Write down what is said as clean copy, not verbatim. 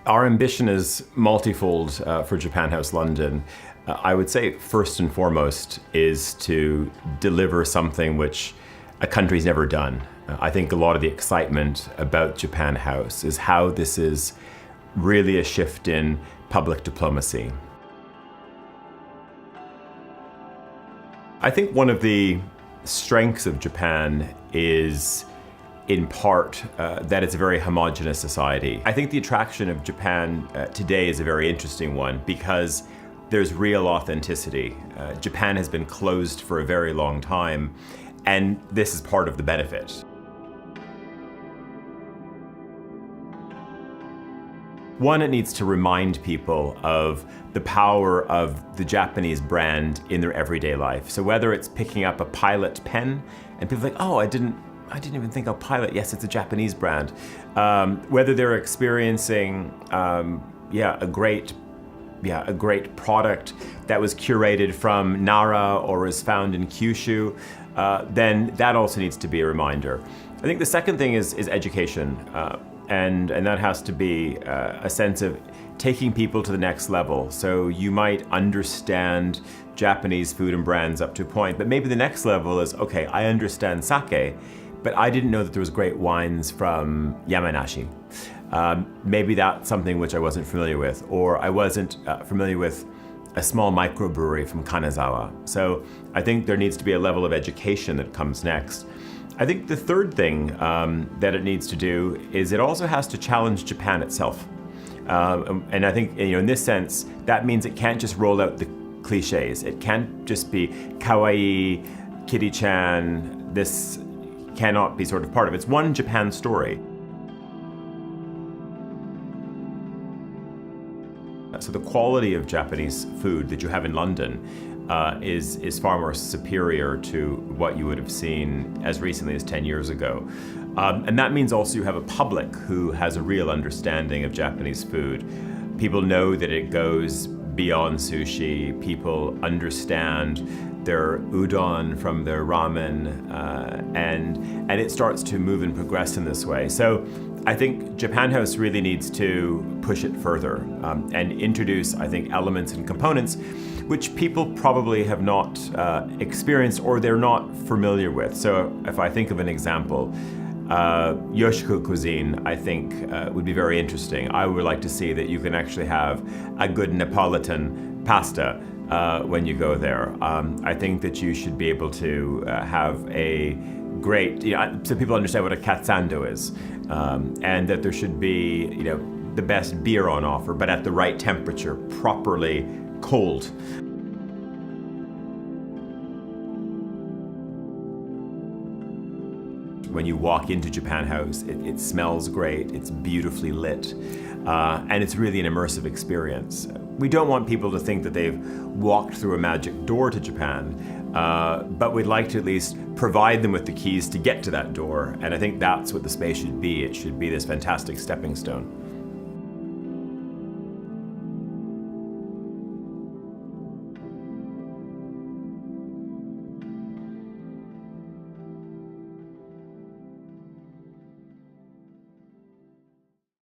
Our ambition is multifold for Japan House London. I would say first and foremost is to deliver something which a country's never done. I think a lot of the excitement about Japan House is how this is really a shift in public diplomacy. I think one of the strengths of Japan is in part that it's a very homogenous society. I think the attraction of Japan today is a very interesting one because there's real authenticity. Japan has been closed for a very long time, and this is part of the benefit. One, it needs to remind people of the power of the Japanese brand in their everyday life. So whether it's picking up a Pilot pen, and people are like, oh, I didn't even think of Pilot. Yes, it's a Japanese brand. Whether they're experiencing, a great product that was curated from Nara or is found in Kyushu, then that also needs to be a reminder. I think the second thing is education, and that has to be a sense of taking people to the next level. So you might understand Japanese food and brands up to a point, but maybe the next level is, okay, I understand sake, but I didn't know that there was great wines from Yamanashi. Maybe that's something which I wasn't familiar with, or I wasn't familiar with a small microbrewery from Kanazawa. So I think there needs to be a level of education that comes next. I think the third thing that it needs to do is it also has to challenge Japan itself. And I think, in this sense, that means it can't just roll out the cliches. It can't just be kawaii, kitty-chan. This cannot be sort of part of it. It's one Japan story. So the quality of Japanese food that you have in London is far more superior to what you would have seen as recently as 10 years ago. And that means also you have a public who has a real understanding of Japanese food. People know that it goes beyond sushi. People understand their udon from their ramen, and it starts to move and progress in this way. So I think Japan House really needs to push it further and introduce, I think, elements and components which people probably have not experienced or they're not familiar with. So if I think of an example, Yoshiko cuisine, I think, would be very interesting. I would like to see that you can actually have a good Neapolitan pasta when you go there. I think that you should be able to have a great, so people understand what a katsando is, and that there should be, the best beer on offer, but at the right temperature, properly cold. When you walk into Japan House, it smells great, it's beautifully lit, and it's really an immersive experience. We don't want people to think that they've walked through a magic door to Japan, but we'd like to at least provide them with the keys to get to that door, and I think that's what the space should be. It should be this fantastic stepping stone.